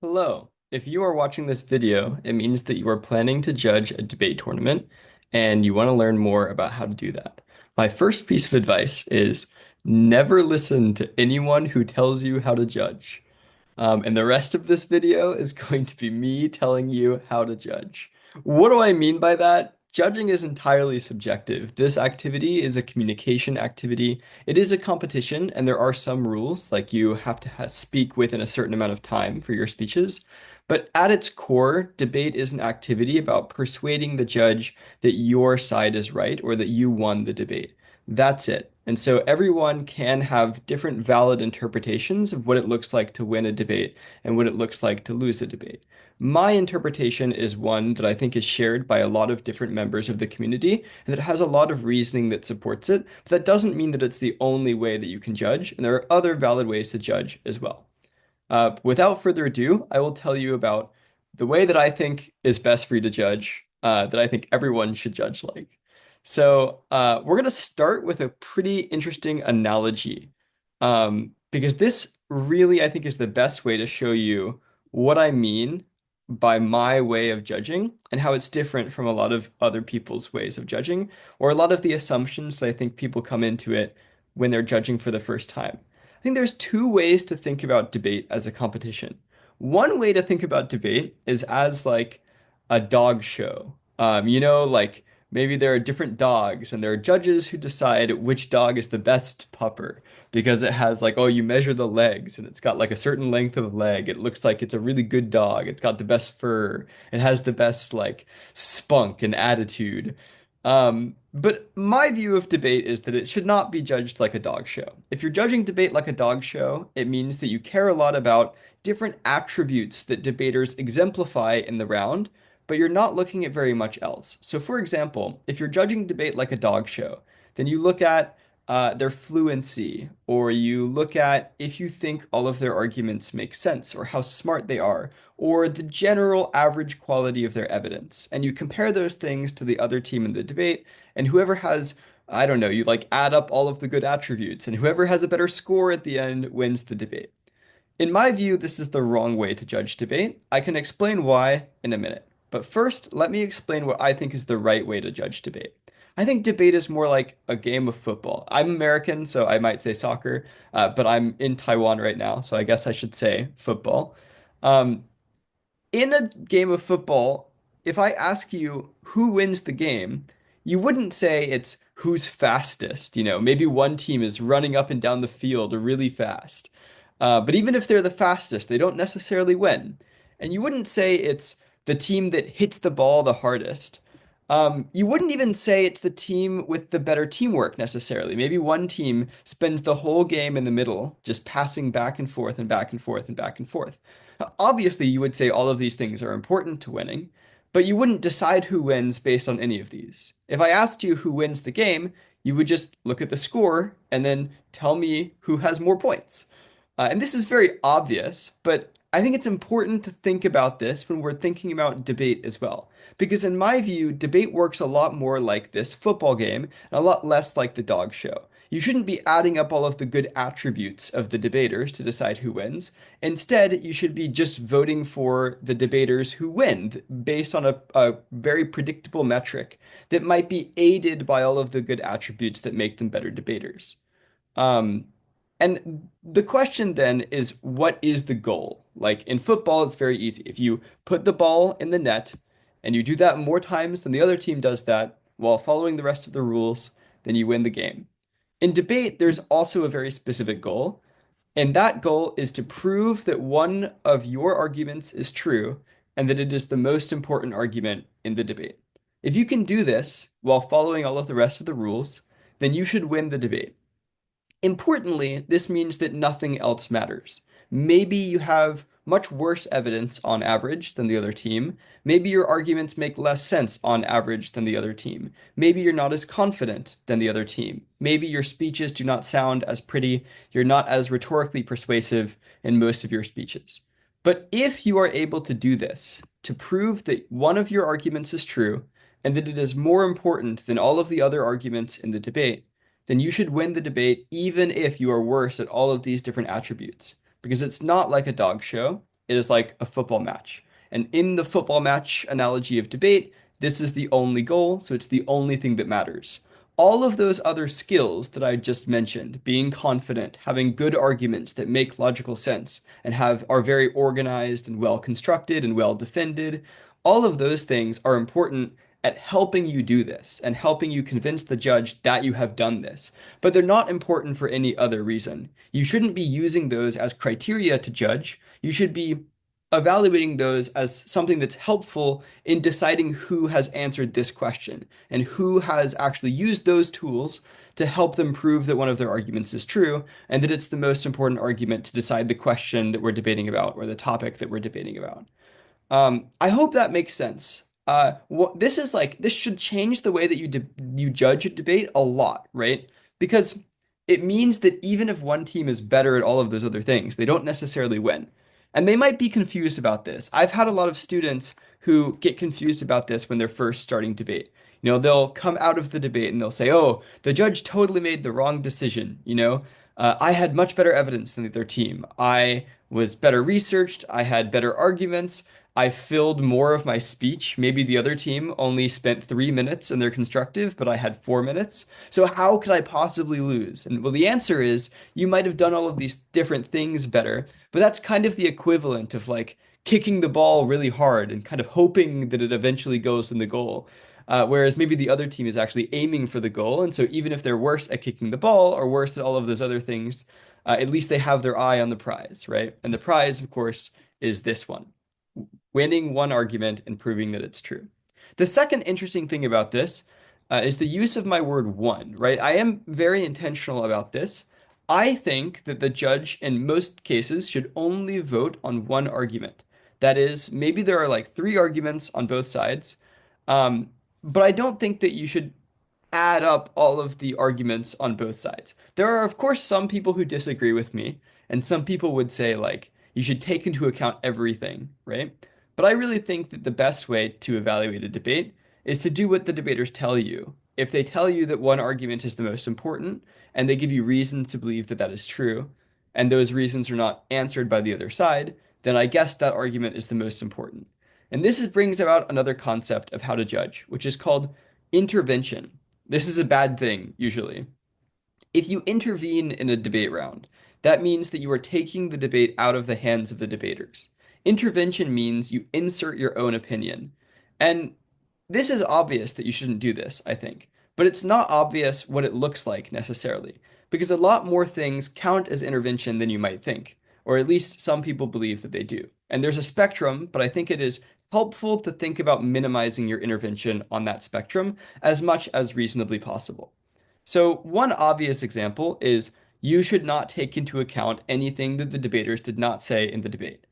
Hello. If you are watching this video, it means that you are planning to judge a debate tournament and you want to learn more about how to do that. My first piece of advice is never listen to anyone who tells you how to judge. And the rest of this video is going to be me telling you how to judge. What do I mean by that? Judging is entirely subjective. This activity is a communication activity. It is a competition, and there are some rules, like you have to speak within a certain amount of time for your speeches. But at its core, debate is an activity about persuading the judge that your side is right or that you won the debate. That's it. And so everyone can have different valid interpretations of what it looks like to win a debate and what it looks like to lose a debate. My interpretation is one that I think is shared by a lot of different members of the community and that has a lot of reasoning that supports it. But that doesn't mean that it's the only way that you can judge, and there are other valid ways to judge as well. Without further ado, I will tell you about the way that I think is best for you to judge, that I think everyone should judge like. So we're going to start with a pretty interesting analogy, because this really, I think, is the best way to show you what I mean by my way of judging and how it's different from a lot of other people's ways of judging, or a lot of the assumptions that I think people come into it when they're judging for the first time. I think there's two ways to think about debate as a competition. One way to think about debate is as like a dog show. Like maybe there are different dogs and there are judges who decide which dog is the best pupper because it has like, oh, you measure the legs and it's got like a certain length of leg. It looks like it's a really good dog. It's got the best fur. It has the best like spunk and attitude. But my view of debate is that it should not be judged like a dog show. If you're judging debate like a dog show, it means that you care a lot about different attributes that debaters exemplify in the round, but you're not looking at very much else. So, for example, if you're judging debate like a dog show, then you look at their fluency, or you look at if you think all of their arguments make sense, or how smart they are, or the general average quality of their evidence. And you compare those things to the other team in the debate, and whoever has, I don't know, you like add up all of the good attributes, and whoever has a better score at the end wins the debate. In my view, this is the wrong way to judge debate. I can explain why in a minute. But first, let me explain what I think is the right way to judge debate. I think debate is more like a game of football. I'm American, so I might say soccer, but I'm in Taiwan right now, so I guess I should say football. Um, in a game of football, if I ask you who wins the game, you wouldn't say it's who's fastest. Maybe one team is running up and down the field really fast. But even if they're the fastest, they don't necessarily win. And you wouldn't say it's the team that hits the ball the hardest. You wouldn't even say it's the team with the better teamwork necessarily. Maybe one team spends the whole game in the middle, just passing back and forth and back and forth and back and forth. Obviously, you would say all of these things are important to winning, but you wouldn't decide who wins based on any of these. If I asked you who wins the game, you would just look at the score and then tell me who has more points. And this is very obvious, but I think it's important to think about this when we're thinking about debate as well. Because in my view, debate works a lot more like this football game and a lot less like the dog show. You shouldn't be adding up all of the good attributes of the debaters to decide who wins. Instead, you should be just voting for the debaters who win based on a very predictable metric that might be aided by all of the good attributes that make them better debaters. Um, and the question then is, what is the goal? Like in football, it's very easy. If you put the ball in the net and you do that more times than the other team does that while following the rest of the rules, then you win the game. In debate, there's also a very specific goal, and that goal is to prove that one of your arguments is true and that it is the most important argument in the debate. If you can do this while following all of the rest of the rules, then you should win the debate. Importantly, this means that nothing else matters. Maybe you have much worse evidence on average than the other team. Maybe your arguments make less sense on average than the other team. Maybe you're not as confident than the other team. Maybe your speeches do not sound as pretty. You're not as rhetorically persuasive in most of your speeches. But if you are able to do this, to prove that one of your arguments is true and that it is more important than all of the other arguments in the debate, then you should win the debate even if you are worse at all of these different attributes. Because it's not like a dog show. It is like a football match. And in the football match analogy of debate, this is the only goal, so it's the only thing that matters. All of those other skills that I just mentioned, being confident, having good arguments that make logical sense and are very organized and well constructed and well defended, all of those things are important at helping you do this and helping you convince the judge that you have done this. But they're not important for any other reason. You shouldn't be using those as criteria to judge. You should be evaluating those as something that's helpful in deciding who has answered this question and who has actually used those tools to help them prove that one of their arguments is true and that it's the most important argument to decide the question that we're debating about or the topic that we're debating about. I hope that makes sense. This should change the way that you judge a debate a lot, right? Because it means that even if one team is better at all of those other things, they don't necessarily win. And they might be confused about this. I've had a lot of students who get confused about this when they're first starting debate. They'll come out of the debate and they'll say, "Oh, the judge totally made the wrong decision." I had much better evidence than their team. I was better researched. I had better arguments. I filled more of my speech. Maybe the other team only spent 3 minutes in their constructive, but I had 4 minutes. So how could I possibly lose? And well, the answer is you might have done all of these different things better, but that's kind of the equivalent of like kicking the ball really hard and kind of hoping that it eventually goes in the goal. Whereas maybe the other team is actually aiming for the goal. And so even if they're worse at kicking the ball or worse at all of those other things, at least they have their eye on the prize, right? And the prize, of course, is this one, winning one argument and proving that it's true. The second interesting thing about this is the use of my word one, right? I am very intentional about this. I think that the judge in most cases should only vote on one argument. That is, maybe there are like three arguments on both sides, um, but I don't think that you should add up all of the arguments on both sides. There are, of course, some people who disagree with me, and some people would say, like, you should take into account everything, right? But I really think that the best way to evaluate a debate is to do what the debaters tell you. If they tell you that one argument is the most important, and they give you reasons to believe that that is true, and those reasons are not answered by the other side, then I guess that argument is the most important. And brings about another concept of how to judge, which is called intervention. This is a bad thing, usually. If you intervene in a debate round, that means that you are taking the debate out of the hands of the debaters. Intervention means you insert your own opinion. And this is obvious that you shouldn't do this, I think. But it's not obvious what it looks like necessarily, because a lot more things count as intervention than you might think, or at least some people believe that they do. And there's a spectrum, but I think it is helpful to think about minimizing your intervention on that spectrum as much as reasonably possible. So, one obvious example is you should not take into account anything that the debaters did not say in the debate.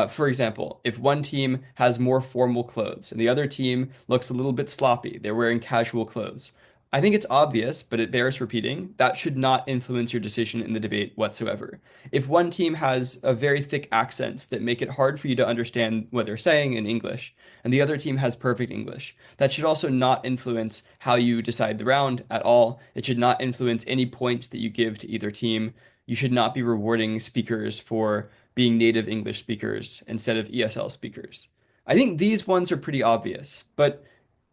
For example, if one team has more formal clothes and the other team looks a little bit sloppy, they're wearing casual clothes. I think it's obvious, but it bears repeating. That should not influence your decision in the debate whatsoever. If one team has a very thick accents that make it hard for you to understand what they're saying in English, and the other team has perfect English, that should also not influence how you decide the round at all. It should not influence any points that you give to either team. You should not be rewarding speakers for being native English speakers instead of ESL speakers. I think these ones are pretty obvious, but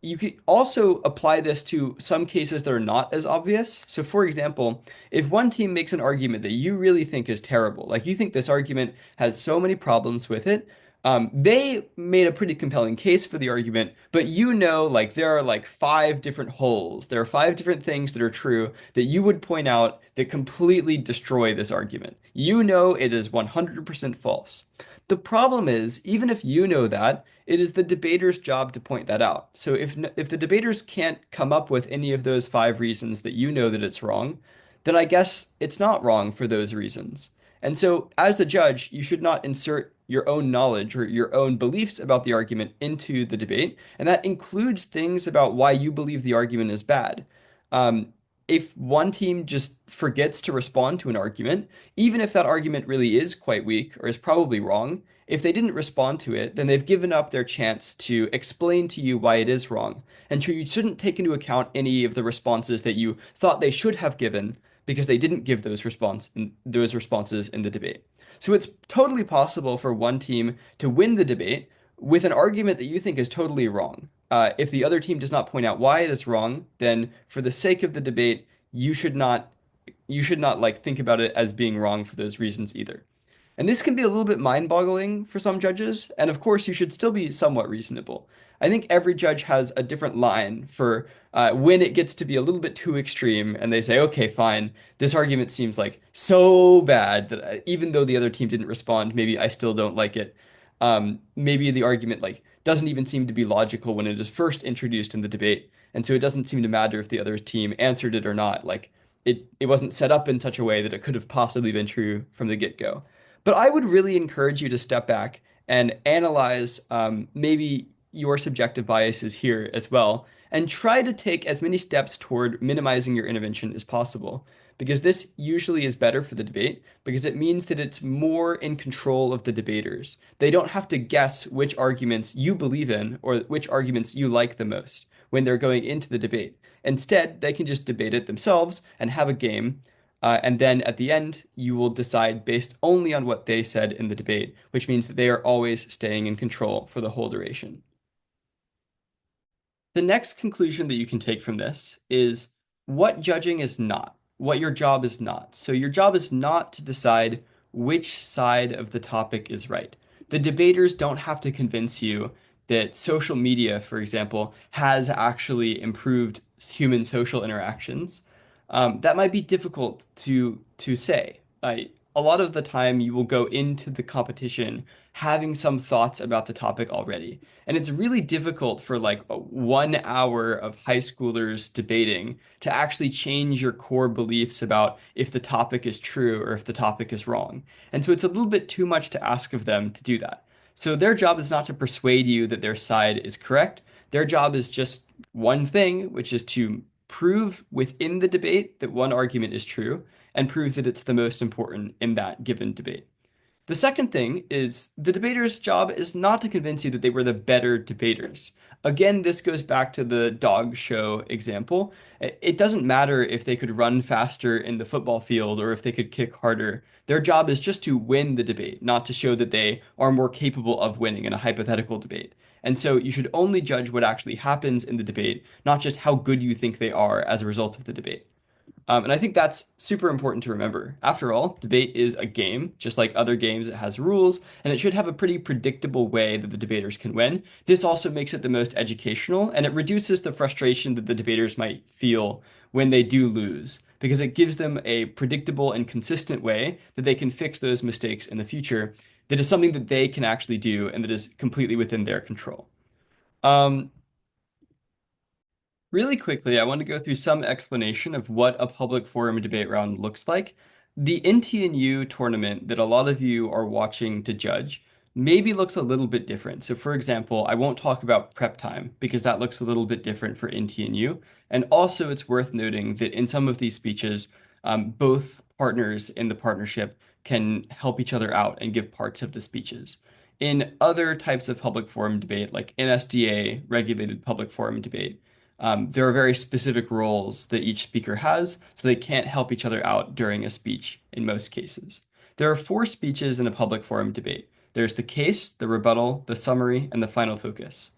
you could also apply this to some cases that are not as obvious. So, for example, if one team makes an argument that you really think is terrible, like you think this argument has so many problems with it, they made a pretty compelling case for the argument, but like there are like five different holes. There are five different things that are true that you would point out that completely destroy this argument. You know it is 100% false. The problem is, even if you know that, it is the debater's job to point that out. So if the debaters can't come up with any of those five reasons that you know that it's wrong, then I guess it's not wrong for those reasons. And so, as the judge, you should not insert your own knowledge or your own beliefs about the argument into the debate. And that includes things about why you believe the argument is bad. Um, if one team just forgets to respond to an argument, even if that argument really is quite weak or is probably wrong, if they didn't respond to it, then they've given up their chance to explain to you why it is wrong. And so you shouldn't take into account any of the responses that you thought they should have given because they didn't give those responses in the debate. So it's totally possible for one team to win the debate with an argument that you think is totally wrong. If the other team does not point out why it is wrong, then for the sake of the debate, you should not like think about it as being wrong for those reasons either. And this can be a little bit mind-boggling for some judges, and of course, you should still be somewhat reasonable. I think every judge has a different line for when it gets to be a little bit too extreme, and they say, okay, fine, this argument seems like so bad that even though the other team didn't respond, maybe I still don't like it. Maybe the argument like doesn't even seem to be logical when it is first introduced in the debate, and so it doesn't seem to matter if the other team answered it or not. Like it wasn't set up in such a way that it could have possibly been true from the get-go. But I would really encourage you to step back and analyze maybe your subjective biases here as well, and try to take as many steps toward minimizing your intervention as possible. Because this usually is better for the debate, because it means that it's more in control of the debaters. They don't have to guess which arguments you believe in or which arguments you like the most when they're going into the debate. Instead, they can just debate it themselves and have a game, and then at the end, you will decide based only on what they said in the debate, which means that they are always staying in control for the whole duration. The next conclusion that you can take from this is what judging is not, what your job is not. So, your job is not to decide which side of the topic is right. The debaters don't have to convince you that social media, for example, has actually improved human social interactions. That might be difficult to say. A lot of the time, you will go into the competition having some thoughts about the topic already. And it's really difficult for like 1 hour of high schoolers debating to actually change your core beliefs about if the topic is true or if the topic is wrong. And so it's a little bit too much to ask of them to do that. So their job is not to persuade you that their side is correct. Their job is just one thing, which is to prove within the debate that one argument is true and prove that it's the most important in that given debate. The second thing is the debater's job is not to convince you that they were the better debaters. Again, this goes back to the dog show example. It doesn't matter if they could run faster in the football field or if they could kick harder. Their job is just to win the debate, not to show that they are more capable of winning in a hypothetical debate. And so you should only judge what actually happens in the debate, not just how good you think they are as a result of the debate. And I think that's super important to remember. After all, debate is a game. Just like other games, it has rules, and it should have a pretty predictable way that the debaters can win. This also makes it the most educational, and it reduces the frustration that the debaters might feel when they do lose, because it gives them a predictable and consistent way that they can fix those mistakes in the future. That is something that they can actually do, and that is completely within their control. Um, Really quickly, I want to go through some explanation of what a public forum debate round looks like. The NTNU tournament that a lot of you are watching to judge maybe looks a little bit different. So, for example, I won't talk about prep time because that looks a little bit different for NTNU. And also, it's worth noting that in some of these speeches, both partners in the partnership can help each other out and give parts of the speeches. In other types of public forum debate, like NSDA regulated public forum debate, there are very specific roles that each speaker has, so they can't help each other out during a speech in most cases. There are four speeches in a public forum debate. There's the case, the rebuttal, the summary, and the final focus.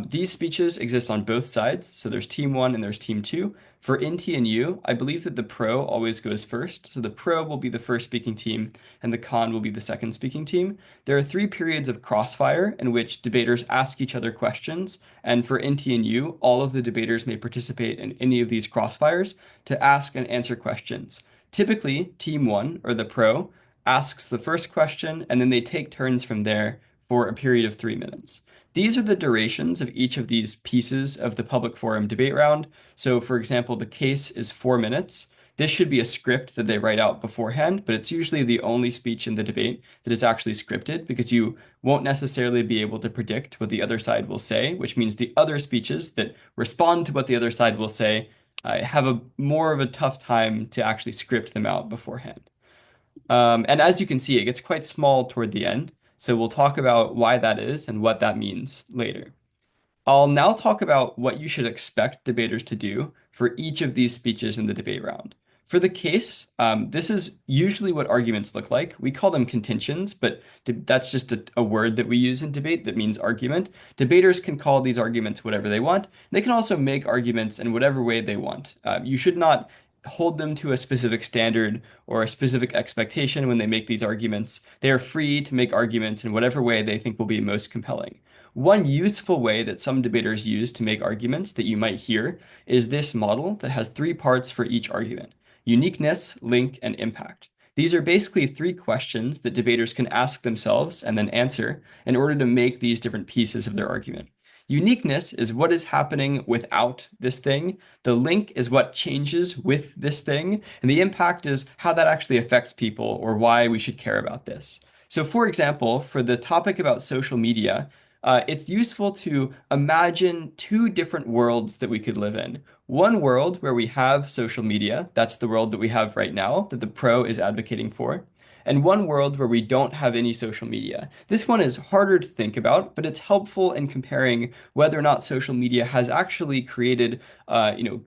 These speeches exist on both sides, so there's team one and there's team two. For NTNU, I believe that the pro always goes first, so the pro will be the first speaking team and the con will be the second speaking team. There are 3 periods of crossfire in which debaters ask each other questions, and for NTNU, all of the debaters may participate in any of these crossfires to ask and answer questions. Typically, team one, or the pro, asks the first question, and then they take turns from there for a period of 3 minutes. These are the durations of each of these pieces of the public forum debate round. So, for example, the case is 4 minutes. This should be a script that they write out beforehand, but it's usually the only speech in the debate that is actually scripted because you won't necessarily be able to predict what the other side will say, which means the other speeches that respond to what the other side will say have a more of a tough time to actually script them out beforehand. And as you can see, it gets quite small toward the end. So we'll talk about why that is and what that means later. I'll now talk about what you should expect debaters to do for each of these speeches in the debate round. For the case, this is usually what arguments look like. We call them contentions, but that's just a word that we use in debate that means argument. Debaters can call these arguments whatever they want. They can also make arguments in whatever way they want. You should not hold them to a specific standard or a specific expectation when they make these arguments. They are free to make arguments in whatever way they think will be most compelling. One useful way that some debaters use to make arguments that you might hear is this model that has three parts for each argument: uniqueness, link, and impact. These are basically three questions that debaters can ask themselves and then answer in order to make these different pieces of their argument. Uniqueness is what is happening without this thing. The link is what changes with this thing. And the impact is how that actually affects people or why we should care about this. So, for example, for the topic about social media, it's useful to imagine two different worlds that we could live in. One world where we have social media, that's the world that we have right now, that the pro is advocating for, and one world where we don't have any social media. This one is harder to think about, but it's helpful in comparing whether or not social media has actually created,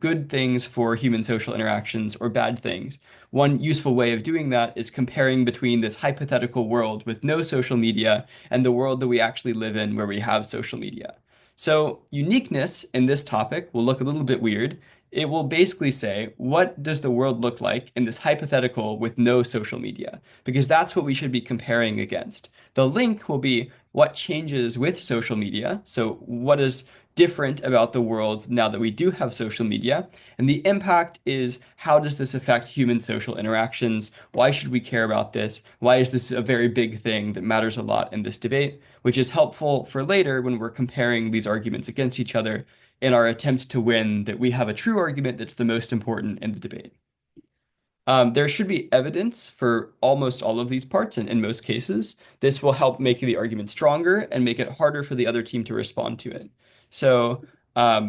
good things for human social interactions or bad things. One useful way of doing that is comparing between this hypothetical world with no social media and the world that we actually live in where we have social media. So uniqueness in this topic will look a little bit weird. It will basically say, what does the world look like in this hypothetical with no social media? Because that's what we should be comparing against. The link will be what changes with social media. So what is different about the world now that we do have social media? And the impact is, how does this affect human social interactions? Why should we care about this? Why is this a very big thing that matters a lot in this debate? Which is helpful for later when we're comparing these arguments against each other in our attempt to win that we have a true argument that's the most important in the debate. There should be evidence for almost all of these parts, and in most cases, this will help make the argument stronger and make it harder for the other team to respond to it. So,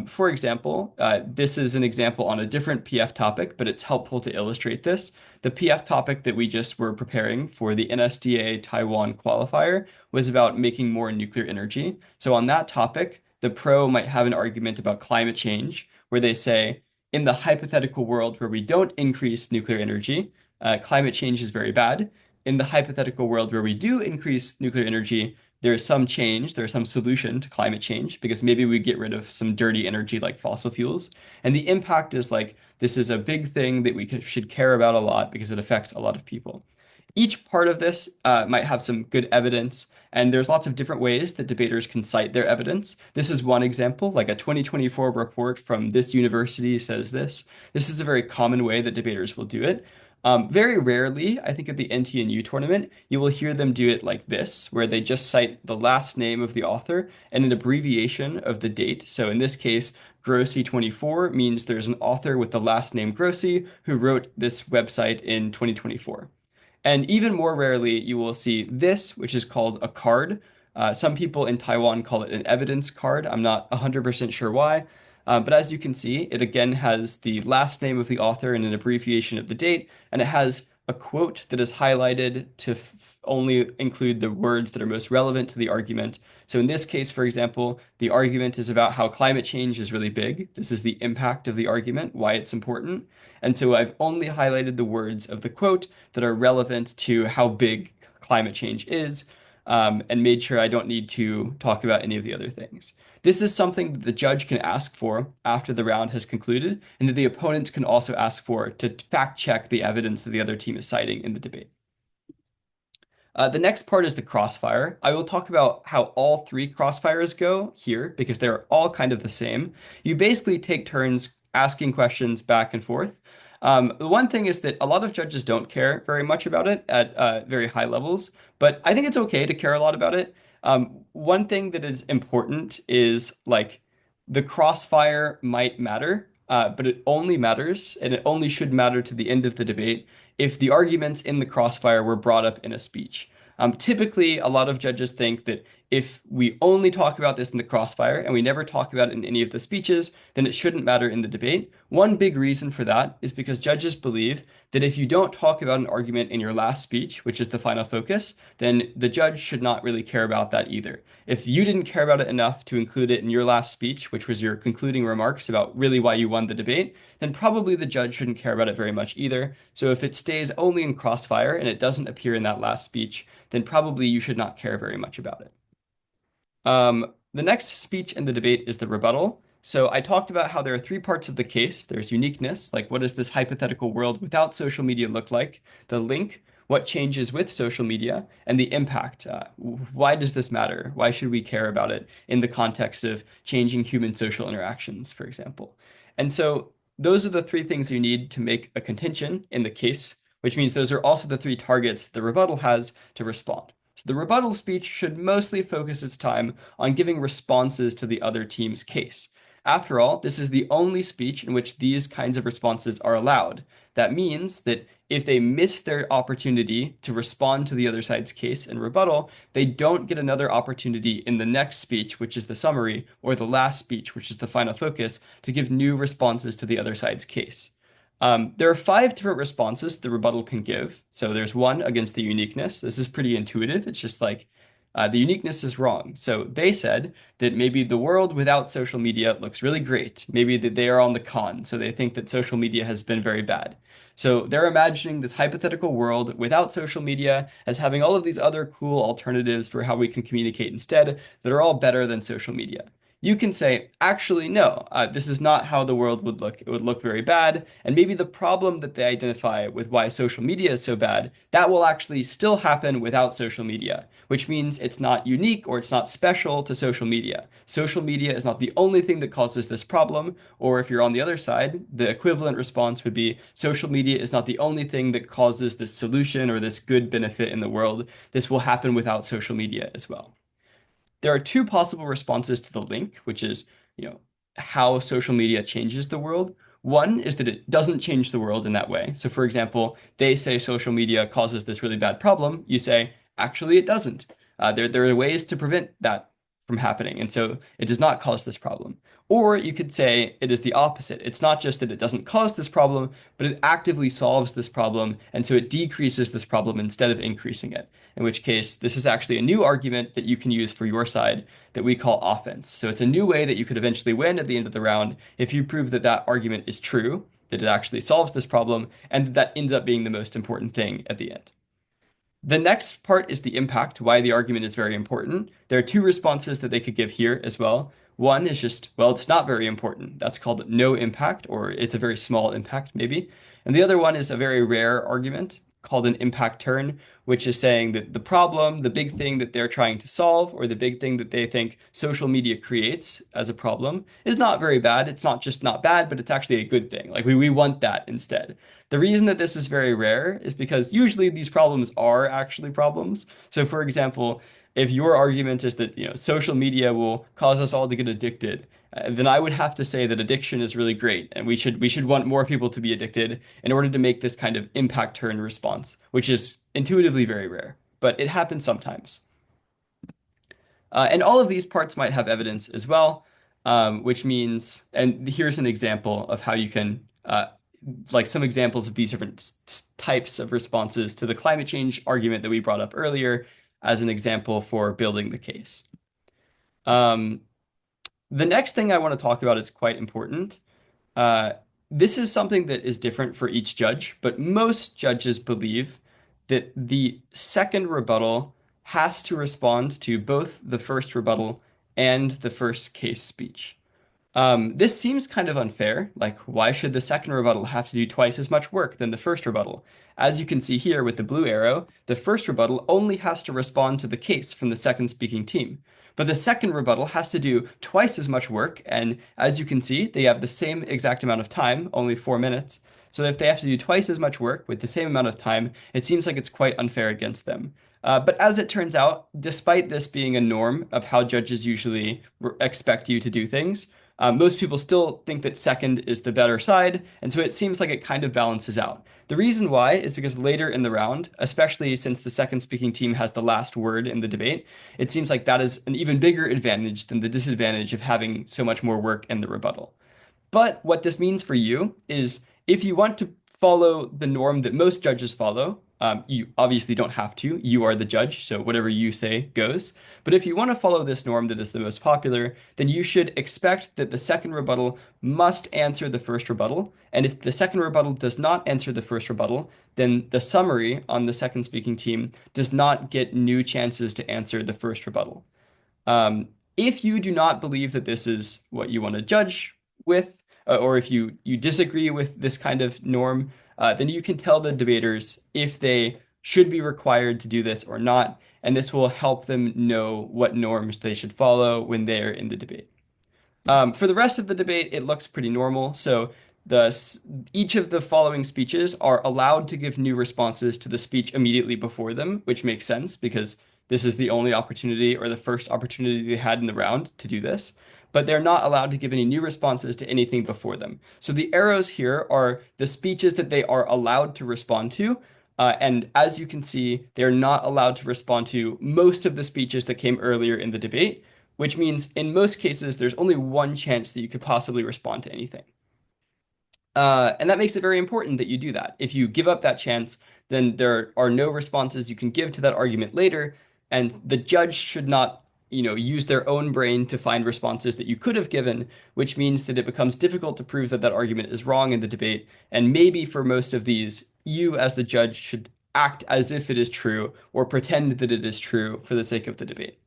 for example, this is an example on a different PF topic, but it's helpful to illustrate this. The PF topic that we just were preparing for the NSDA Taiwan qualifier was about making more nuclear energy. So on that topic, the pro might have an argument about climate change, where they say, in the hypothetical world where we don't increase nuclear energy, climate change is very bad. In the hypothetical world where we do increase nuclear energy, there's some change, there's some solution to climate change because maybe we get rid of some dirty energy like fossil fuels. And the impact is like, this is a big thing that we should care about a lot because it affects a lot of people. Each part of this might have some good evidence, and there's lots of different ways that debaters can cite their evidence. This is one example, like a 2024 report from this university says this. This is a very common way that debaters will do it. Very rarely, I think at the NTNU tournament, you will hear them do it like this, where they just cite the last name of the author and an abbreviation of the date. So in this case, Grossi 24 means there's an author with the last name Grossi who wrote this website in 2024. And even more rarely, you will see this, which is called a card. Some people in Taiwan call it an evidence card. I'm not 100% sure why. But as you can see, it again has the last name of the author and an abbreviation of the date, and it has a quote that is highlighted to only include the words that are most relevant to the argument. So in this case, for example, the argument is about how climate change is really big. This is the impact of the argument, why it's important. And so I've only highlighted the words of the quote that are relevant to how big climate change is, and made sure I don't need to talk about any of the other things. This is something that the judge can ask for after the round has concluded, and that the opponents can also ask for to fact check the evidence that the other team is citing in the debate. The next part is the crossfire. I will talk about how all three crossfires go here because they're all kind of the same. You basically take turns asking questions back and forth. The one thing is that a lot of judges don't care very much about it at very high levels, but I think it's okay to care a lot about it. One thing that is important is like the crossfire might matter, but it only matters and it only should matter to the end of the debate if the arguments in the crossfire were brought up in a speech. Typically, a lot of judges think that if we only talk about this in the crossfire and we never talk about it in any of the speeches, then it shouldn't matter in the debate. One big reason for that is because judges believe that if you don't talk about an argument in your last speech, which is the final focus, then the judge should not really care about that either. If you didn't care about it enough to include it in your last speech, which was your concluding remarks about really why you won the debate, then probably the judge shouldn't care about it very much either. So if it stays only in crossfire and it doesn't appear in that last speech, then probably you should not care very much about it. The next speech in the debate is the rebuttal. So I talked about how there are three parts of the case. There's uniqueness, like what does this hypothetical world without social media look like? The link, what changes with social media? And the impact. Why does this matter? Why should we care about it in the context of changing human social interactions, for example? And so those are the three things you need to make a contention in the case, which means those are also the three targets the rebuttal has to respond. So the rebuttal speech should mostly focus its time on giving responses to the other team's case. After all, this is the only speech in which these kinds of responses are allowed. That means that if they miss their opportunity to respond to the other side's case and rebuttal, they don't get another opportunity in the next speech, which is the summary, or the last speech, which is the final focus, to give new responses to the other side's case. There are five different responses the rebuttal can give. So there's one against the uniqueness. This is pretty intuitive. It's just like the uniqueness is wrong. So they said that maybe the world without social media looks really great. Maybe that they are on the con. So they think that social media has been very bad. So they're imagining this hypothetical world without social media as having all of these other cool alternatives for how we can communicate instead that are all better than social media. You can say, actually, no, this is not how the world would look. It would look very bad. And maybe the problem that they identify with why social media is so bad, that will actually still happen without social media, which means it's not unique or it's not special to social media. Social media is not the only thing that causes this problem. Or if you're on the other side, the equivalent response would be social media is not the only thing that causes this solution or this good benefit in the world. This will happen without social media as well. There are two possible responses to the link, which is, how social media changes the world. One is that it doesn't change the world in that way. So, for example, they say social media causes this really bad problem. You say, actually, it doesn't. There are ways to prevent that from happening. And so it does not cause this problem. Or you could say it is the opposite. It's not just that it doesn't cause this problem, but it actively solves this problem. And so it decreases this problem instead of increasing it. In which case, this is actually a new argument that you can use for your side that we call offense. So it's a new way that you could eventually win at the end of the round if you prove that that argument is true, that it actually solves this problem, and that that ends up being the most important thing at the end. The next part is the impact, why the argument is very important. There are two responses that they could give here as well. One is just, well, it's not very important. That's called no impact, or it's a very small impact, maybe. And the other one is a very rare argument called an impact turn, which is saying that the problem, the big thing that they're trying to solve, or the big thing that they think social media creates as a problem, is not very bad. It's not just not bad, but it's actually a good thing. Like we want that instead. The reason that this is very rare is because usually these problems are actually problems. So for example, if your argument is that, social media will cause us all to get addicted, then I would have to say that addiction is really great, and we should want more people to be addicted in order to make this kind of impact turn response, which is intuitively very rare, but it happens sometimes. And all of these parts might have evidence as well, which means, and here's an example of how you can, like some examples of these different types of responses to the climate change argument that we brought up earlier as an example for building the case. Um, the next thing I want to talk about is quite important. Uh, this is something that is different for each judge, but most judges believe that the second rebuttal has to respond to both the first rebuttal and the first case speech. This seems kind of unfair. Like, why should the second rebuttal have to do twice as much work than the first rebuttal? As you can see here with the blue arrow, the first rebuttal only has to respond to the case from the second speaking team. But the second rebuttal has to do twice as much work, and as you can see, they have the same exact amount of time, only 4 minutes. So if they have to do twice as much work with the same amount of time, it seems like it's quite unfair against them. But as it turns out, despite this being a norm of how judges usually expect you to do things, Most people still think that second is the better side, and so it seems like it kind of balances out. The reason why is because later in the round, especially since the second speaking team has the last word in the debate, it seems like that is an even bigger advantage than the disadvantage of having so much more work in the rebuttal. But what this means for you is if you want to follow the norm that most judges follow, you obviously don't have to. You are the judge, so whatever you say goes. But if you want to follow this norm that is the most popular, then you should expect that the second rebuttal must answer the first rebuttal. And if the second rebuttal does not answer the first rebuttal, then the summary on the second speaking team does not get new chances to answer the first rebuttal. If you do not believe that this is what you want to judge with, or if you disagree with this kind of norm, then you can tell the debaters if they should be required to do this or not, and this will help them know what norms they should follow when they're in the debate. For the rest of the debate, it looks pretty normal. So the each of the following speeches are allowed to give new responses to the speech immediately before them, which makes sense because this is the only opportunity or the first opportunity they had in the round to do this. But they're not allowed to give any new responses to anything before them. So the arrows here are the speeches that they are allowed to respond to. And as you can see, they're not allowed to respond to most of the speeches that came earlier in the debate, which means in most cases, there's only one chance that you could possibly respond to anything. And that makes it very important that you do that. If you give up that chance, then there are no responses you can give to that argument later, and the judge should not, use their own brain to find responses that you could have given, which means that it becomes difficult to prove that that argument is wrong in the debate. And maybe for most of these, you as the judge should act as if it is true or pretend that it is true for the sake of the debate.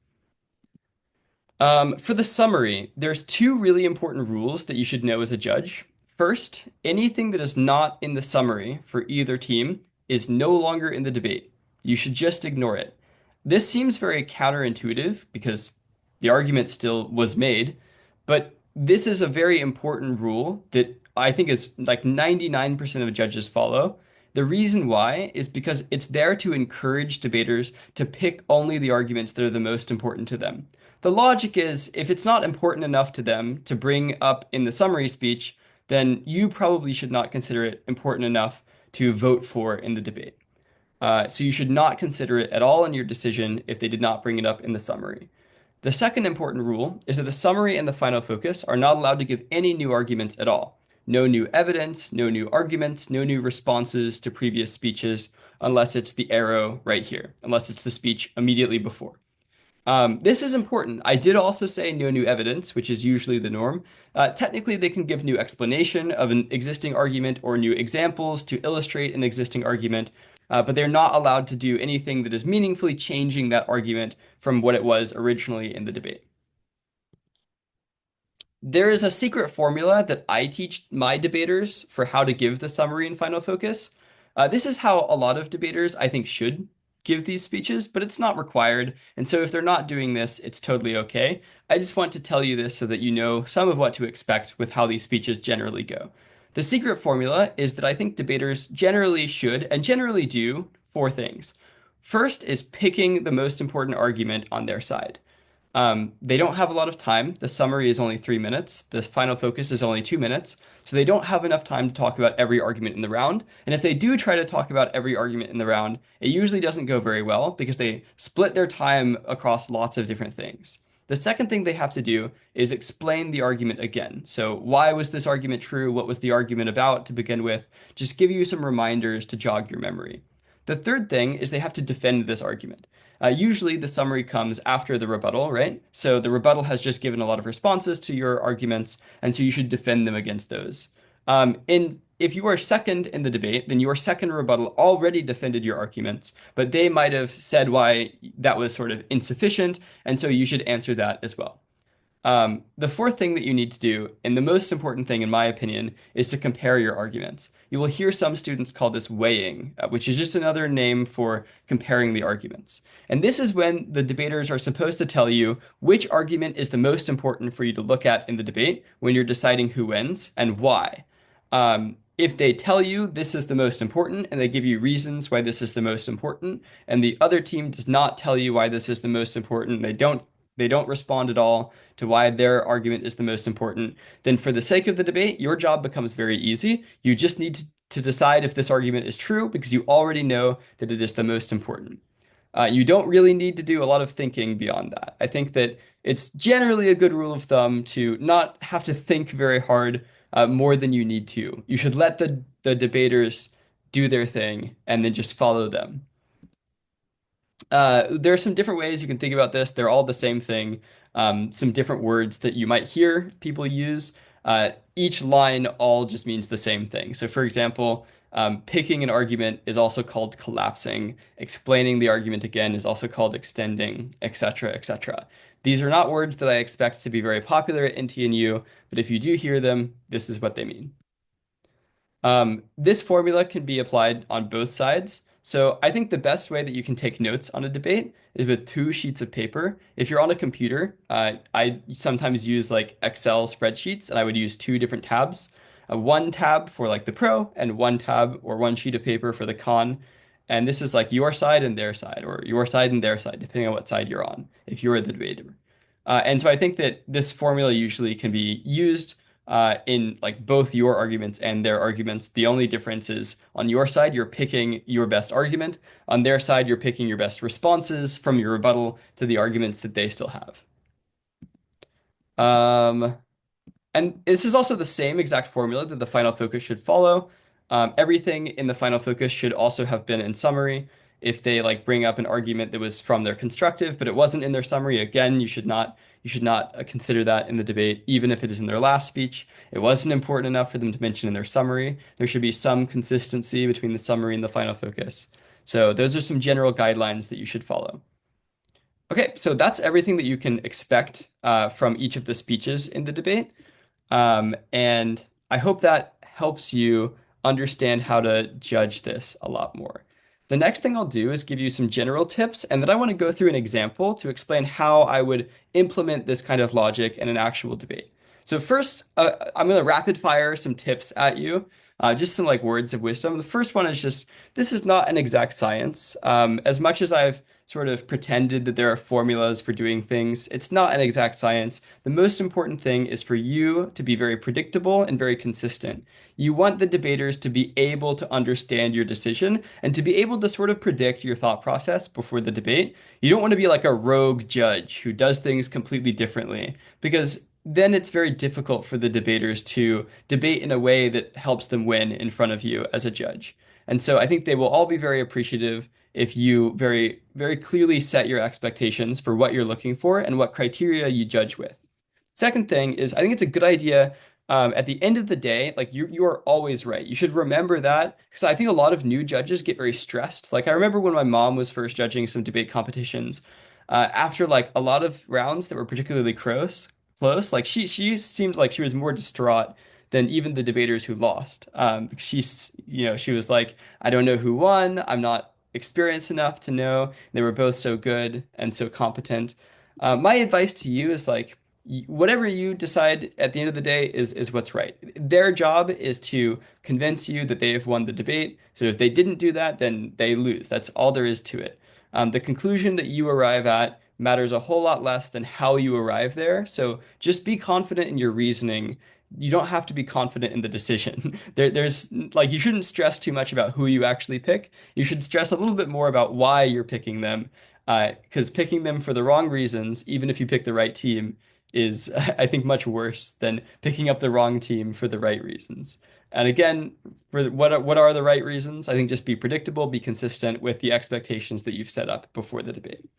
For the summary, there's two really important rules that you should know as a judge. First, anything that is not in the summary for either team is no longer in the debate. You should just ignore it. This seems very counterintuitive because the argument still was made, but this is a very important rule that I think is like 99% of judges follow. The reason why is because it's there to encourage debaters to pick only the arguments that are the most important to them. The logic is if it's not important enough to them to bring up in the summary speech, then you probably should not consider it important enough to vote for in the debate. So you should not consider it at all in your decision if they did not bring it up in the summary. The second important rule is that the summary and the final focus are not allowed to give any new arguments at all. No new evidence, no new arguments, no new responses to previous speeches, unless it's the arrow right here, unless it's the speech immediately before. This is important. I did also say no new evidence, which is usually the norm. Technically, they can give new explanation of an existing argument or new examples to illustrate an existing argument, but they're not allowed to do anything that is meaningfully changing that argument from what it was originally in the debate. There is a secret formula that I teach my debaters for how to give the summary and final focus. This is how a lot of debaters, I think, should give these speeches, but it's not required. And so if they're not doing this, it's totally okay. I just want to tell you this so that you know some of what to expect with how these speeches generally go. The secret formula is that I think debaters generally should and generally do four things. First is picking the most important argument on their side. They don't have a lot of time. The summary is only 3 minutes. The final focus is only 2 minutes. So they don't have enough time to talk about every argument in the round. And if they do try to talk about every argument in the round, it usually doesn't go very well because they split their time across lots of different things. The second thing they have to do is explain the argument again. So why was this argument true? What was the argument about to begin with? Just give you some reminders to jog your memory. The third thing is they have to defend this argument. Usually the summary comes after the rebuttal, right? So the rebuttal has just given a lot of responses to your arguments, and so you should defend them against those. If you are second in the debate, then your second rebuttal already defended your arguments, but they might have said why that was sort of insufficient, and so you should answer that as well. The fourth thing that you need to do, and the most important thing in my opinion, is to compare your arguments. You will hear some students call this weighing, which is just another name for comparing the arguments. And this is when the debaters are supposed to tell you which argument is the most important for you to look at in the debate when you're deciding who wins and why. If they tell you this is the most important and they give you reasons why this is the most important, and the other team does not tell you why this is the most important, they don't they don't respond at all to why their argument is the most important, then for the sake of the debate, your job becomes very easy. You just need to decide if this argument is true because you already know that it is the most important. You don't really need to do a lot of thinking beyond that. I think that it's generally a good rule of thumb to not have to think very hard more than you need to. You should let the debaters do their thing and then just follow them. There are some different ways you can think about this. They're all the same thing. Some different words that you might hear people use. Each line all just means the same thing. So, for example, picking an argument is also called collapsing. Explaining the argument again is also called extending, etc., etc. These are not words that I expect to be very popular at NTNU, but if you do hear them, this is what they mean. This formula can be applied on both sides. So I think the best way that you can take notes on a debate is with two sheets of paper. If you're on a computer, I sometimes use like Excel spreadsheets, and I would use two different tabs. One tab for like the pro, and one tab or one sheet of paper for the con. And this is like your side and their side, or your side and their side, depending on what side you're on, if you're the debater. And so I think that this formula usually can be used in like both your arguments and their arguments. The only difference is on your side, you're picking your best argument. On their side, you're picking your best responses from your rebuttal to the arguments that they still have. Um, and this is also the same exact formula that the final focus should follow. Everything in the final focus should also have been in summary. If they like bring up an argument that was from their constructive, but it wasn't in their summary, again, you should not consider that in the debate, even if it is in their last speech. It wasn't important enough for them to mention in their summary. There should be some consistency between the summary and the final focus. So those are some general guidelines that you should follow. Okay, so that's everything that you can expect from each of the speeches in the debate. And I hope that helps you understand how to judge this a lot more. The next thing I'll do is give you some general tips, and then I want to go through an example to explain how I would implement this kind of logic in an actual debate. So first, I'm going to rapid fire some tips at you, just some like words of wisdom. The first one is just, this is not an exact science. As much as I've sort of pretended that there are formulas for doing things, it's not an exact science. The most important thing is for you to be very predictable and very consistent. You want the debaters to be able to understand your decision and to be able to sort of predict your thought process before the debate. You don't want to be like a rogue judge who does things completely differently, because then it's very difficult for the debaters to debate in a way that helps them win in front of you as a judge. And so I think they will all be very appreciative if you very, very clearly set your expectations for what you're looking for and what criteria you judge with. Second thing is, I think it's a good idea at the end of the day, like you are always right. You should remember that because I think a lot of new judges get very stressed. Like I remember when my mom was first judging some debate competitions, after like a lot of rounds that were particularly close, like she seemed like she was more distraught than even the debaters who lost. She was like, I don't know who won. I'm not experienced enough to know. They were both so good and so competent. My advice to you is like, whatever you decide at the end of the day is what's right. Their job is to convince you that they have won the debate. So if they didn't do that, then they lose. That's all there is to it. The conclusion that you arrive at matters a whole lot less than how you arrive there. So just be confident in your reasoning. You don't have to be confident in the decision. There's like you shouldn't stress too much about who you actually pick. You should stress a little bit more about why you're picking them, because picking them for the wrong reasons, even if you pick the right team, is I think much worse than picking up the wrong team for the right reasons. And again, for what are the right reasons? I think just be predictable, be consistent with the expectations that you've set up before the debate.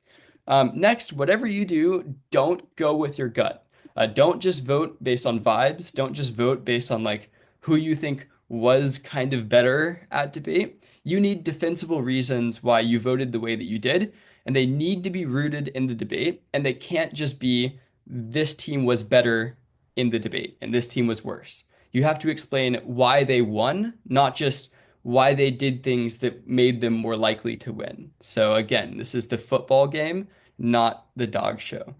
Next, whatever you do, don't go with your gut. Don't just vote based on vibes. Don't just vote based on like who you think was kind of better at debate. You need defensible reasons why you voted the way that you did, and they need to be rooted in the debate, and they can't just be this team was better in the debate and this team was worse. You have to explain why they won, not just why they did things that made them more likely to win. So again, this is the football game, not the dog show.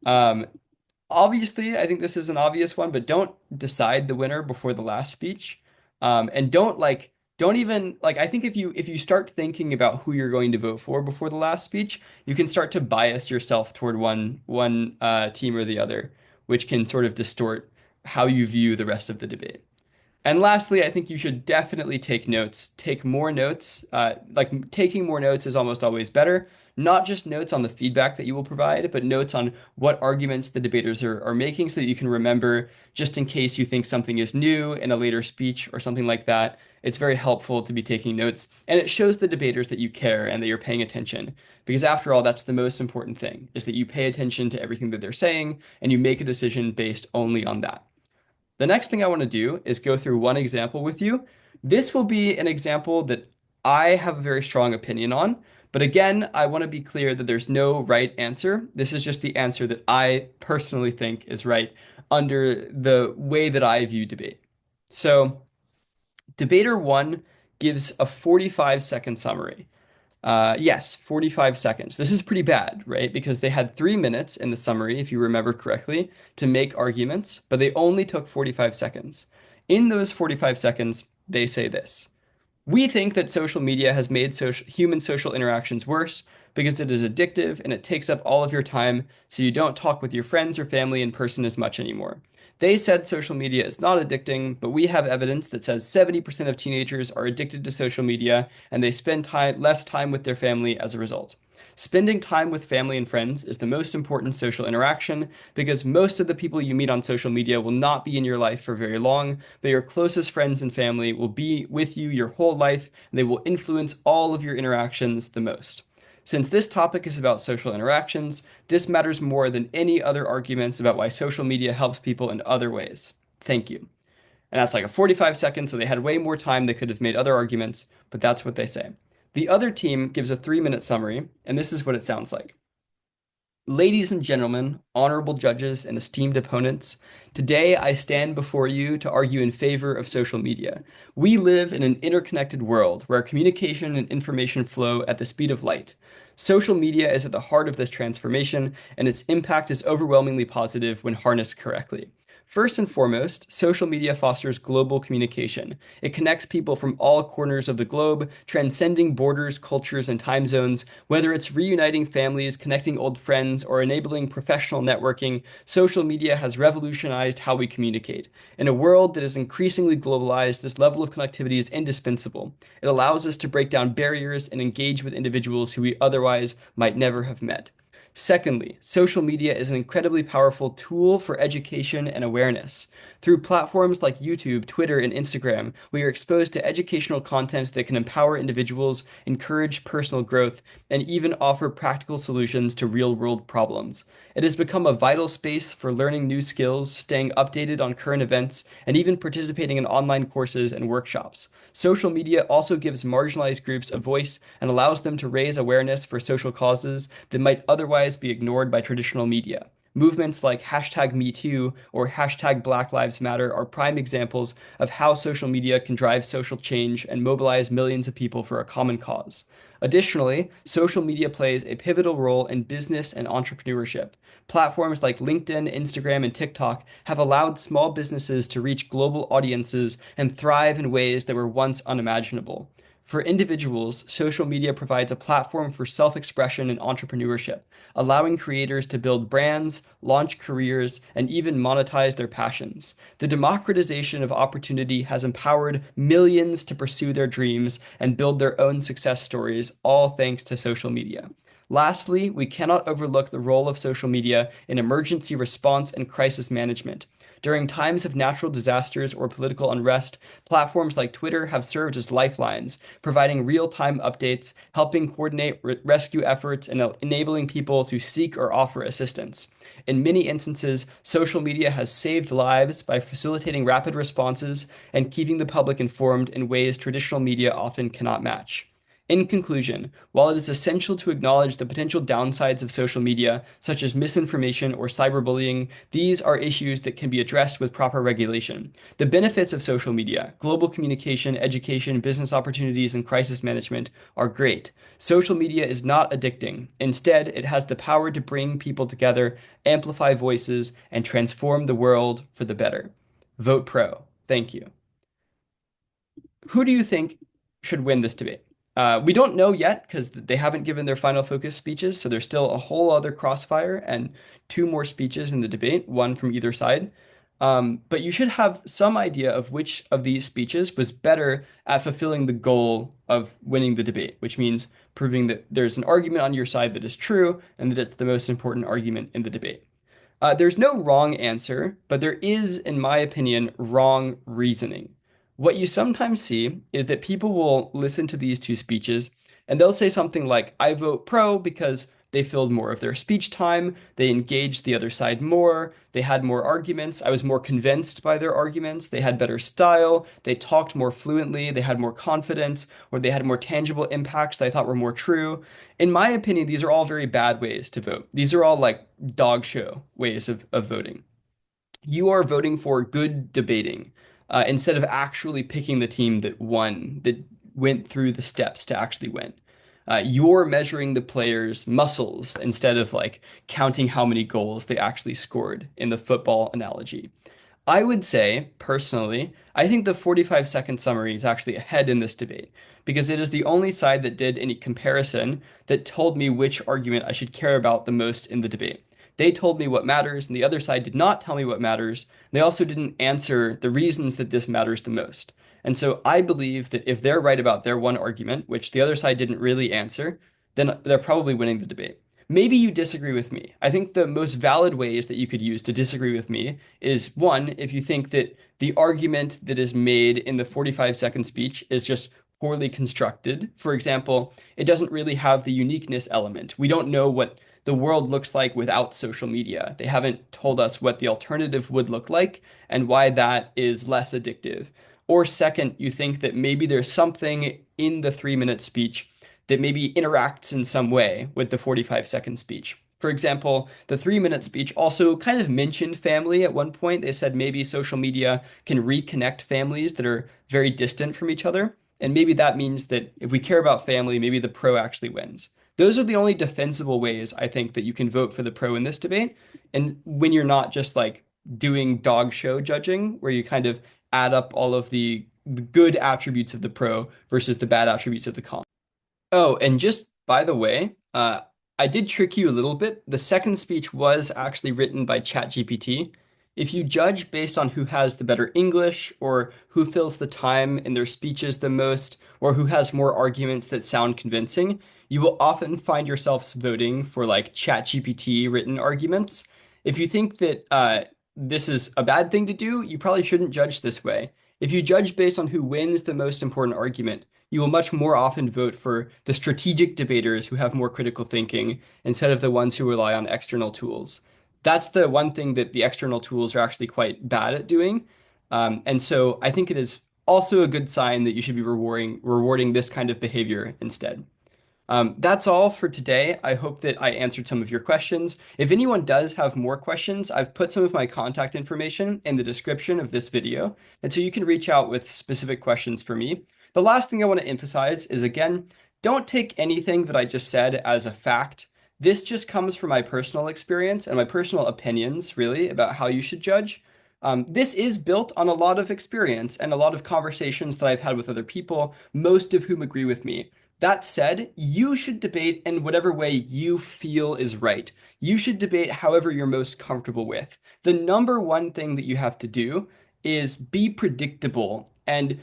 Um, Obviously, I think this is an obvious one, but don't decide the winner before the last speech. And don't like don't even like I think if you start thinking about who you're going to vote for before the last speech, you can start to bias yourself toward one team or the other, which can sort of distort how you view the rest of the debate. And lastly, I think you should definitely take notes. Take more notes. Like taking more notes is almost always better. Not just notes on the feedback that you will provide, but notes on what arguments the debaters are making so that you can remember just in case you think something is new in a later speech or something like that. It's very helpful to be taking notes, and it shows the debaters that you care and that you're paying attention. Because after all, that's the most important thing, is that you pay attention to everything that they're saying and you make a decision based only on that. The next thing I want to do is go through one example with you. This will be an example that I have a very strong opinion on, but again, I want to be clear that there's no right answer. This is just the answer that I personally think is right under the way that I view debate. So, debater one gives a 45-second summary. Yes, 45 seconds. This is pretty bad, right? Because they had 3 minutes in the summary, if you remember correctly, to make arguments, but they only took 45 seconds. In those 45 seconds, they say this. We think that social media has made human social interactions worse because it is addictive and it takes up all of your time, so you don't talk with your friends or family in person as much anymore. They said social media is not addicting, but we have evidence that says 70% of teenagers are addicted to social media and they spend less time with their family as a result. Spending time with family and friends is the most important social interaction because most of the people you meet on social media will not be in your life for very long, but your closest friends and family will be with you your whole life and they will influence all of your interactions the most. Since this topic is about social interactions, this matters more than any other arguments about why social media helps people in other ways. Thank you. And that's like a 45 seconds, so they had way more time. They could have made other arguments, but that's what they say. The other team gives a 3 minute summary, and this is what it sounds like. Ladies and gentlemen, honorable judges, and esteemed opponents, today I stand before you to argue in favor of social media. We live in an interconnected world where communication and information flow at the speed of light. Social media is at the heart of this transformation, and its impact is overwhelmingly positive when harnessed correctly. First and foremost, social media fosters global communication. It connects people from all corners of the globe, transcending borders, cultures, and time zones. Whether it's reuniting families, connecting old friends, or enabling professional networking, social media has revolutionized how we communicate. In a world that is increasingly globalized, this level of connectivity is indispensable. It allows us to break down barriers and engage with individuals who we otherwise might never have met. Secondly, social media is an incredibly powerful tool for education and awareness. Through platforms like YouTube, Twitter, and Instagram, we are exposed to educational content that can empower individuals, encourage personal growth, and even offer practical solutions to real-world problems. It has become a vital space for learning new skills, staying updated on current events, and even participating in online courses and workshops. Social media also gives marginalized groups a voice and allows them to raise awareness for social causes that might otherwise be ignored by traditional media. Movements like hashtag #MeToo or hashtag Black Lives Matter are prime examples of how social media can drive social change and mobilize millions of people for a common cause. Additionally, social media plays a pivotal role in business and entrepreneurship. Platforms like LinkedIn, Instagram, and TikTok have allowed small businesses to reach global audiences and thrive in ways that were once unimaginable. For individuals, social media provides a platform for self-expression and entrepreneurship, allowing creators to build brands, launch careers, and even monetize their passions. The democratization of opportunity has empowered millions to pursue their dreams and build their own success stories, all thanks to social media. Lastly, we cannot overlook the role of social media in emergency response and crisis management. During times of natural disasters or political unrest, platforms like Twitter have served as lifelines, providing real-time updates, helping coordinate rescue efforts, and enabling people to seek or offer assistance. In many instances, social media has saved lives by facilitating rapid responses and keeping the public informed in ways traditional media often cannot match. In conclusion, while it is essential to acknowledge the potential downsides of social media, such as misinformation or cyberbullying, these are issues that can be addressed with proper regulation. The benefits of social media, global communication, education, business opportunities, and crisis management are great. Social media is not addicting. Instead, it has the power to bring people together, amplify voices, and transform the world for the better. Vote pro. Thank you. Who do you think should win this debate. We don't know yet because they haven't given their final focus speeches, so there's still a whole other crossfire and two more speeches in the debate, one from either side. But you should have some idea of which of these speeches was better at fulfilling the goal of winning the debate, which means proving that there's an argument on your side that is true and that it's the most important argument in the debate. There's no wrong answer, but there is, in my opinion, wrong reasoning. What you sometimes see is that people will listen to these two speeches and they'll say something like, I vote pro because they filled more of their speech time, they engaged the other side more, they had more arguments, I was more convinced by their arguments, they had better style, they talked more fluently, they had more confidence, or they had more tangible impacts that I thought were more true. In my opinion, these are all very bad ways to vote. These are all like dog show ways of voting. You are voting for good debating instead of actually picking the team that won, that went through the steps to actually win. You're measuring the players' muscles instead of like counting how many goals they actually scored in the football analogy. I would say, personally, I think the 45-second summary is actually ahead in this debate because it is the only side that did any comparison that told me which argument I should care about the most in the debate. They told me what matters, and the other side did not tell me what matters. They also didn't answer the reasons that this matters the most. And so I believe that if they're right about their one argument, which the other side didn't really answer, then they're probably winning the debate. Maybe you disagree with me. I think the most valid ways that you could use to disagree with me is one, if you think that the argument that is made in the 45-second speech is just poorly constructed. For example, it doesn't really have the uniqueness element. We don't know what the world looks like without social media. They haven't told us what the alternative would look like and why that is less addictive. Or second, you think that maybe there's something in the 3-minute speech that maybe interacts in some way with the 45-second speech. For example, the 3-minute speech also kind of mentioned family at one point. They said maybe social media can reconnect families that are very distant from each other. And maybe that means that if we care about family, maybe the pro actually wins. Those are the only defensible ways I think that you can vote for the pro in this debate. And when you're not just like doing dog show judging, where you kind of add up all of the good attributes of the pro versus the bad attributes of the con. Oh, and just by the way, I did trick you a little bit. The second speech was actually written by ChatGPT. If you judge based on who has the better English, or who fills the time in their speeches the most, or who has more arguments that sound convincing, you will often find yourselves voting for like ChatGPT written arguments. If you think that this is a bad thing to do, you probably shouldn't judge this way. If you judge based on who wins the most important argument, you will much more often vote for the strategic debaters who have more critical thinking instead of the ones who rely on external tools. That's the one thing that the external tools are actually quite bad at doing. And so I think it is also a good sign that you should be rewarding this kind of behavior instead. That's all for today. I hope that I answered some of your questions. If anyone does have more questions, I've put some of my contact information in the description of this video, and so you can reach out with specific questions for me. The last thing I want to emphasize is, again, don't take anything that I just said as a fact. This just comes from my personal experience and my personal opinions, really, about how you should judge. This is built on a lot of experience and a lot of conversations that I've had with other people, most of whom agree with me. That said, you should debate in whatever way you feel is right. You should debate however you're most comfortable with. The number one thing that you have to do is be predictable and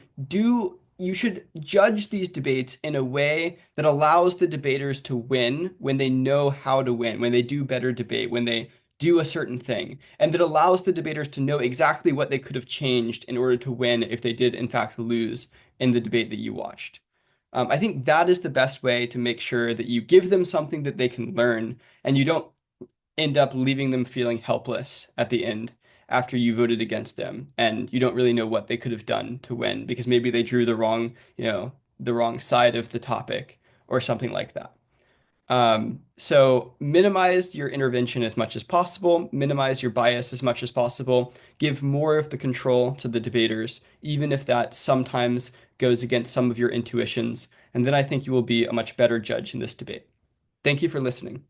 you should judge these debates in a way that allows the debaters to win when they know how to win, when they do better debate, when they do a certain thing, and that allows the debaters to know exactly what they could have changed in order to win if they did in fact lose in the debate that you watched. I think that is the best way to make sure that you give them something that they can learn and you don't end up leaving them feeling helpless at the end after you voted against them and you don't really know what they could have done to win because maybe they drew the wrong, the wrong side of the topic or something like that. So minimize your intervention as much as possible, minimize your bias as much as possible, give more of the control to the debaters, even if that sometimes goes against some of your intuitions. And then I think you will be a much better judge in this debate. Thank you for listening.